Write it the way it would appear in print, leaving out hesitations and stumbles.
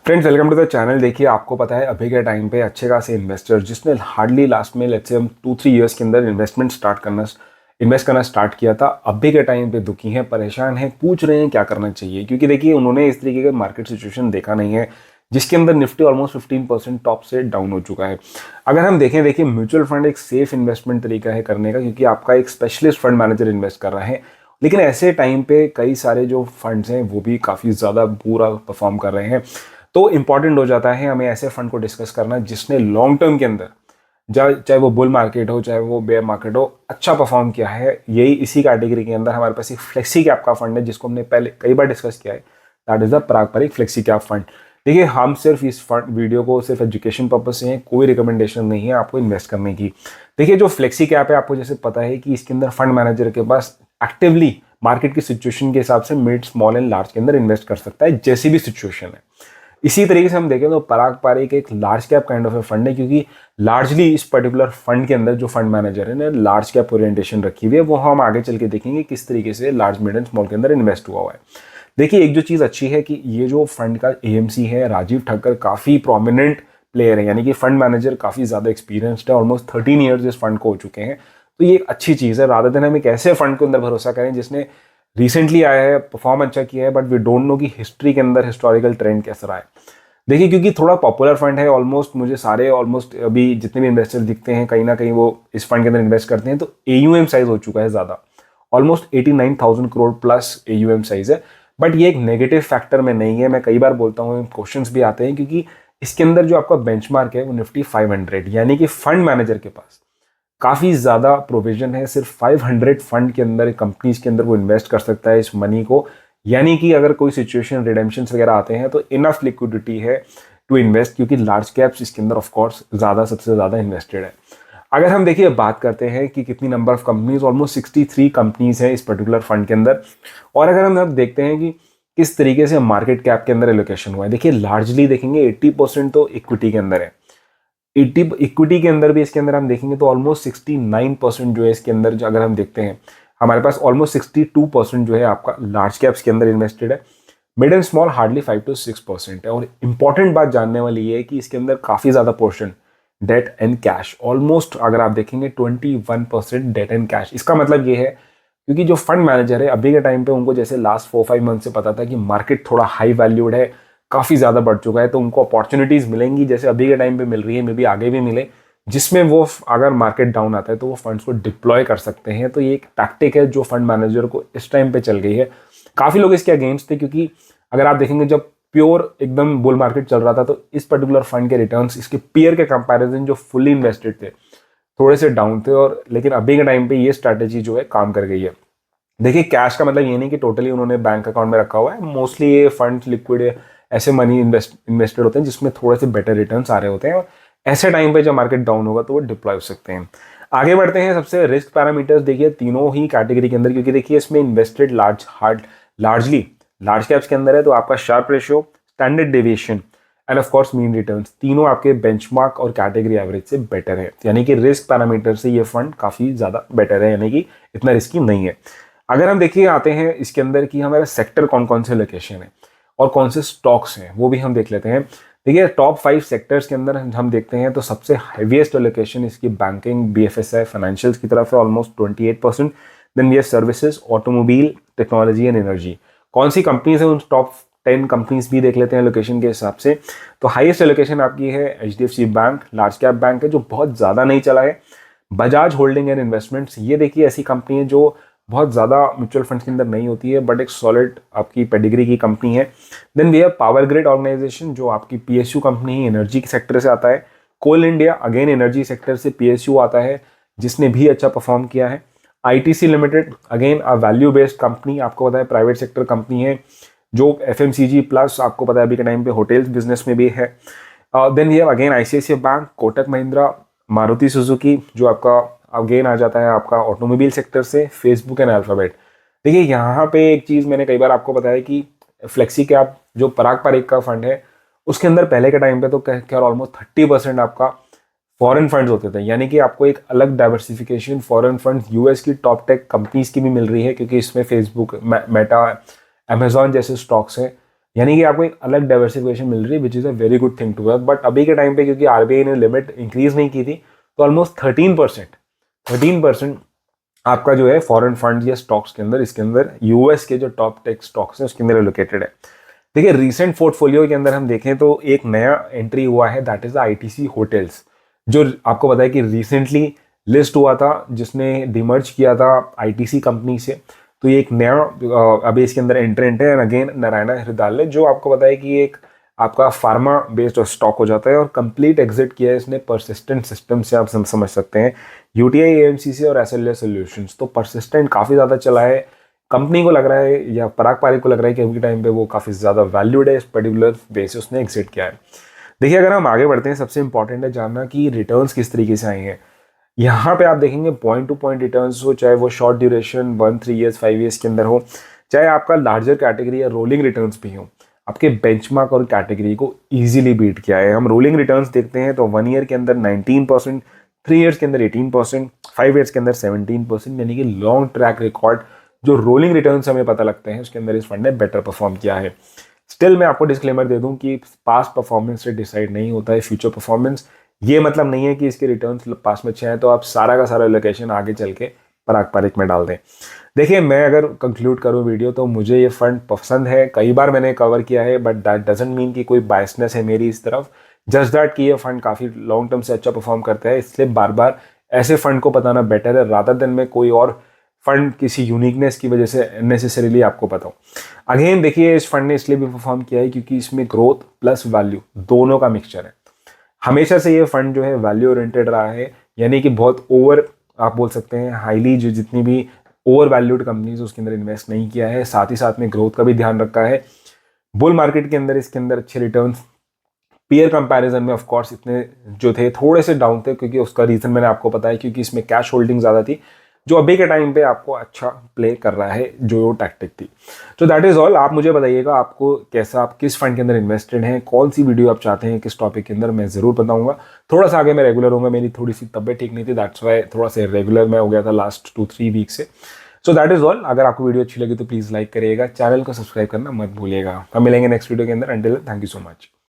Friends, welcome to the channel. देखिए, आपको पता है अभी के टाइम पे अच्छे खासे इन्वेस्टर जिसने हार्डली लास्ट में लेट्स से हम 2-3 ईयर्स के अंदर इन्वेस्ट करना स्टार्ट किया था, अभी के टाइम पे दुखी हैं, परेशान हैं, पूछ रहे हैं क्या करना चाहिए। क्योंकि देखिए, उन्होंने इस तरीके का मार्केट सिचुएशन देखा नहीं है जिसके अंदर निफ्टी ऑलमोस्ट 15% टॉप से डाउन हो चुका है। अगर हम देखें, देखिए म्यूचुअल फंड एक सेफ इन्वेस्टमेंट तरीका है करने का, क्योंकि आपका एक स्पेशलिस्ट फंड मैनेजर इन्वेस्ट कर रहा है। लेकिन ऐसे टाइम पे कई सारे जो फंड्स हैं वो भी काफ़ी ज़्यादा बुरा परफॉर्म कर रहे हैं। तो इंपॉर्टेंट हो जाता है हमें ऐसे फंड को डिस्कस करना जिसने लॉन्ग टर्म के अंदर, चाहे वो बुल मार्केट हो चाहे वो बेयर मार्केट हो, अच्छा परफॉर्म किया है। यही इसी कैटेगरी के अंदर हमारे पास एक फ्लेक्सी कैप का फंड है जिसको हमने पहले कई बार डिस्कस किया है। दैट इज द पारंपरिक फ्लेक्सी कैप फंड। देखिए, हम सिर्फ इस फंड वीडियो को सिर्फ एजुकेशन पर्पज से हैं, कोई रिकमेंडेशन नहीं है आपको इन्वेस्ट करने की। देखिए, जो फ्लेक्सी कैप है, आपको जैसे पता है कि इसके अंदर फंड मैनेजर के पास एक्टिवली मार्केट की सिचुएशन के हिसाब से मिड, स्मॉल एंड लार्ज के अंदर इन्वेस्ट कर सकता है, जैसी भी सिचुएशन है। इसी तरीके से हम देखें तो पराग पारिक एक large cap kind of A fund है, क्योंकि लार्जली इस पर्टिकुलर फंड के अंदर जो फंड मैनेजर है ना, लार्ज कैप ओरिएंटेशन रखी हुई है। वो हम आगे चल के देखेंगे किस तरीके से लार्ज, मिड एंड स्मॉल के अंदर इन्वेस्ट हुआ है। देखिए, एक जो चीज़ अच्छी है कि ये जो फंड का एएमसी है, राजीव ठक्कर, काफ़ी प्रोमिनेंट प्लेयर है, यानी कि फंड मैनेजर काफ़ी ज़्यादा एक्सपीरियंस्ड है, ऑलमोस्ट 13 ईयर्स इस फंड को हो चुके हैं। तो ये एक अच्छी चीज़ है, रादर देन हम एक ऐसे फंड के अंदर भरोसा करें जिसने रिसेंटली आया है, परफॉर्म अच्छा किया है, बट वी डोंट नो कि हिस्ट्री के अंदर हिस्टोरिकल ट्रेंड कैसा रहा है। देखिए, क्योंकि थोड़ा पॉपुलर फंड है, ऑलमोस्ट अभी जितने भी इन्वेस्टर दिखते हैं कहीं ना कहीं वो इस फंड के अंदर इन्वेस्ट करते हैं, तो एयूएम साइज हो चुका है ज़्यादा, almost 89,000 crore plus AUM size है। बट ये एक नेगेटिव फैक्टर में नहीं है, मैं कई बार बोलता हूँ, क्वेश्चंस भी आते हैं, क्योंकि इसके अंदर जो आपका बेंचमार्क है वो निफ्टी 500, यानी कि फंड मैनेजर के पास काफ़ी ज़्यादा प्रोविजन है। सिर्फ 500 फंड के अंदर, कंपनीज के अंदर वो इन्वेस्ट कर सकता है इस मनी को, यानी कि अगर कोई सिचुएशन, रिडेम्पशंस वगैरह आते हैं तो इनफ लिक्विडिटी है टू इन्वेस्ट, क्योंकि लार्ज कैप्स इसके अंदर ऑफ कोर्स सबसे ज़्यादा इन्वेस्टेड है। अगर हम देखिए बात करते हैं कि कितनी number of companies, almost 63 companies हैं इस पर्टिकुलर फंड के अंदर। और अगर हम अब देखते हैं कि किस तरीके से मार्केट कैप के अंदर एलोकेशन हुआ है, देखिए लार्जली देखेंगे 80% तो इक्विटी के अंदर है। 80 इक्विटी के अंदर भी इसके अंदर हम देखेंगे तो ऑलमोस्ट 69% जो है इसके अंदर, जो अगर हम देखते हैं, हमारे पास ऑलमोस्ट 62% जो है आपका लार्ज कैप्स के अंदर इन्वेस्टेड है। Mid and small hardly 5 to 6% है। और इंपॉर्टेंट बात जानने वाली ये है कि इसके अंदर काफ़ी ज़्यादा portion debt and cash, almost अगर आप देखेंगे 21% डेट एंड कैश। इसका मतलब ये है, क्योंकि जो फंड मैनेजर है अभी के टाइम पे, उनको जैसे लास्ट 4-5 मंथ से पता था कि मार्केट थोड़ा हाई वैल्यूड है, काफ़ी ज़्यादा बढ़ चुका है, तो उनको अपॉर्चुनिटीज़ मिलेंगी, जैसे अभी के टाइम पे मिल रही है, मे बी आगे भी मिले, जिसमें वो अगर मार्केट डाउन आता है तो वो फंड्स को डिप्लॉय कर सकते हैं। तो ये एक टैक्टिक है जो फंड मैनेजर को इस टाइम पे चल गई है। काफ़ी लोग इसके अगेंस्ट थे, क्योंकि अगर आप देखेंगे जब प्योर एकदम बुल मार्केट चल रहा था तो इस पर्टिकुलर फंड के रिटर्न्स इसके पीयर के कंपैरिजन जो फुल्ली इन्वेस्टेड थे थोड़े से डाउन थे। और लेकिन अभी के टाइम पे ये स्ट्रैटेजी जो है काम कर गई है। देखिए, कैश का मतलब ये नहीं कि टोटली उन्होंने बैंक अकाउंट में रखा हुआ है, मोस्टली ये फंड लिक्विड ऐसे मनी इन्वेस्टेड होते हैं जिसमें थोड़े से बेटर रिटर्न्स आ रहे होते हैं, और ऐसे टाइम पे जब मार्केट डाउन होगा तो वो डिप्लॉय हो सकते हैं। आगे बढ़ते हैं। सबसे रिस्क पैरामीटर्स देखिए तीनों ही कैटेगरी के अंदर, क्योंकि देखिए इसमें इन्वेस्टेड लार्जली लार्ज कैप्स के अंदर है, तो आपका Sharpe ratio, standard deviation end of course mean returns, तीनों आपके बेंचमार्क और कैटेगरी एवरेज से बेटर है। यानी कि रिस्क पैरामीटर से ये फंड काफ़ी ज़्यादा बेटर है, यानी कि इतना रिस्की नहीं है। अगर हम देखिए आते हैं इसके अंदर कि हमारे सेक्टर कौन कौन से लोकेशन है और कौन से स्टॉक्स हैं, वो भी हम देख लेते हैं। देखिए, टॉप 5 सेक्टर्स के अंदर हम देखते हैं तो सबसे हैवीएस्ट लोकेशन इसकी बैंकिंग, बीएफएसआई, फाइनेंशियल्स की तरफ है, almost 28%। Then we have services, automobile, technology and energy. कौन सी कंपनीज है, उन टॉप 10 कंपनीज भी देख लेते हैं लोकेशन के हिसाब से। तो हाईएस्ट लोकेशन आपकी है HDFC bank, large cap bank है जो बहुत ज़्यादा नहीं चला है। बजाज होल्डिंग एंड इन्वेस्टमेंट्स, ये देखिए ऐसी कंपनी है जो बहुत ज़्यादा म्यूचुअल फंड्स के अंदर नहीं होती है, बट एक सॉलिड आपकी पेडिग्री की कंपनी है। Then we have power grid organisation, जो आपकी पीएसयू कंपनी है, एनर्जी के सेक्टर से आता है। Coal India, again energy sector से पीएसयू आता है, जिसने भी अच्छा परफॉर्म किया है। ITC limited, again a value based company, आपको पता है प्राइवेट सेक्टर कंपनी है, जो एफएमसीजी प्लस आपको पता है अभी के टाइम पे होटल्स बिजनेस में भी है। Then we have again ICICI bank, Kotak Mahindra, Maruti Suzuki, जो आपका अगेन आ जाता है आपका ऑटोमोबाइल सेक्टर से, फेसबुक एंड अल्फाबेट। देखिए, यहाँ पे एक चीज़ मैंने कई बार आपको बताया कि फ्लेक्सी कैप जो पराग पारिक का फंड है, उसके अंदर पहले के टाइम पे तो क्या ऑलमोस्ट 30% आपका फॉरेन फंड्स होते थे, यानी कि आपको एक अलग डाइवर्सिफिकेशन फॉरेन फंड्स, यूएस की टॉप टेक कंपनीज की भी मिल रही है, क्योंकि इसमें फेसबुक, मेटा, अमेजॉन जैसे स्टॉक्स हैं। यानी कि आपको एक अलग डाइवर्सिफिकेशन मिल रही है, which is a very good thing to have. But अभी के टाइम पे क्योंकि आरबीआई ने लिमिट इंक्रीज नहीं की थी, तो ऑलमोस्ट 13% आपका जो है फॉरेन फंड या स्टॉक्स के अंदर, इसके अंदर यूएस के जो टॉप टेक स्टॉक्स हैं उसके अंदर एलोकेटेड है। देखिए रिसेंट पोर्टफोलियो के अंदर हम देखें तो एक नया एंट्री हुआ है, दैट इज आईटीसी होटल्स, जो आपको पता है कि रिसेंटली लिस्ट हुआ था, जिसने डिमर्ज किया था आईटीसी कंपनी से। तो ये एक नया अभी इसके अंदर एंट्रेंट है, एंड अगेन नारायण हृदयालय, जो आपको पता है कि एक आपका फार्मा बेस्ड स्टॉक हो जाता है, और कंप्लीट एग्जिट किया है इसने परसिस्टेंट सिस्टम से, आप समझ सकते हैं, यूटीआई एएमसीसी और एसएलए सॉल्यूशंस। तो परसिस्टेंट काफ़ी ज़्यादा चला है, कंपनी को लग रहा है या पराग पारिक को लग रहा है कि अभी के टाइम पे वो काफ़ी ज़्यादा वैल्यूड है, इस पर्टिकुलर बेस से उसने एग्जिट किया है। देखिए अगर हम आगे बढ़ते हैं, सबसे इंपॉर्टेंट है जानना कि रिटर्न्स किस तरीके से आए हैं। यहाँ पे आप देखेंगे पॉइंट टू पॉइंट रिटर्न्स हो, चाहे वो शॉर्ट ड्यूरेशन 1-3 ईयर्स 5 ईयर्स के अंदर हो, चाहे आपका लार्जर कैटेगरी या रोलिंग रिटर्न्स भी हो, आपके बेंचमार्क और कैटेगरी को इजीली बीट किया है। हम रोलिंग रिटर्न्स देखते हैं तो 1 ईयर के अंदर 19%, 3 ईयर्स के अंदर 18%, 5 ईयर्स के अंदर 17%, यानी कि लॉन्ग ट्रैक रिकॉर्ड जो रोलिंग रिटर्न्स हमें पता लगते हैं उसके अंदर इस फंड ने बेटर परफॉर्म किया है। स्टिल मैं आपको डिस्क्लेमर दे दूं कि पास्ट परफॉर्मेंस से डिसाइड नहीं होता है फ्यूचर परफॉर्मेंस। ये मतलब नहीं है कि इसके रिटर्न्स पास में अच्छे हैं तो आप सारा का सारा लोकेशन आगे चल के पराग पारिक में डाल दें। देखिए मैं अगर कंक्लूड करूं वीडियो, तो मुझे ये फंड पसंद है, कई बार मैंने कवर किया है, बट दैट डजंट मीन कि कोई बायसनेस है मेरी इस तरफ, जस्ट दैट कि ये फंड काफ़ी लॉन्ग टर्म से अच्छा परफॉर्म करता है, इसलिए बार बार ऐसे फंड को बताना बेटर है रादर देन में कोई और फंड किसी यूनिकनेस की वजह से नेसेसरीली आपको बताऊं। अगेन देखिए इस फंड ने इसलिए भी परफॉर्म किया है क्योंकि इसमें ग्रोथ प्लस वैल्यू दोनों का मिक्सचर है। हमेशा से ये फंड जो है वैल्यू ओरिएंटेड रहा है, यानी कि बहुत ओवर आप बोल सकते हैं हाईली जो जितनी भी ओवर वैल्यूड कंपनीज उसके अंदर इन्वेस्ट नहीं किया है, साथ ही साथ में ग्रोथ का भी ध्यान रखा है। बुल मार्केट के अंदर इसके अंदर अच्छे रिटर्न्स, पीयर कंपैरिजन में ऑफ कोर्स इतने जो थे थोड़े से डाउन थे, क्योंकि उसका रीजन मैंने आपको बताया, क्योंकि इसमें कैश होल्डिंग ज़्यादा थी, जो अभी के टाइम पे आपको अच्छा प्ले कर रहा है जो टैक्टिक थी। तो दैट इज़ ऑल। आप मुझे बताइएगा आपको कैसा, आप किस फंड के अंदर इन्वेस्टेड हैं, कौन सी वीडियो आप चाहते हैं किस टॉपिक के अंदर, मैं ज़रूर बताऊंगा। थोड़ा सा आगे मैं रेगुलर होऊंगा, मेरी थोड़ी सी तबियत ठीक नहीं थी, दैट्स वाई थोड़ा सा रेगुलर मैं हो गया था लास्ट 2-3 वीक से। So that is all. अगर आपको वीडियो अच्छी लगी तो प्लीज़ लाइक करिएगा, चैनल को सब्सक्राइब करना मत भूलिएगा। हम मिलेंगे नेक्स्ट वीडियो के अंदर। Until thank you so much.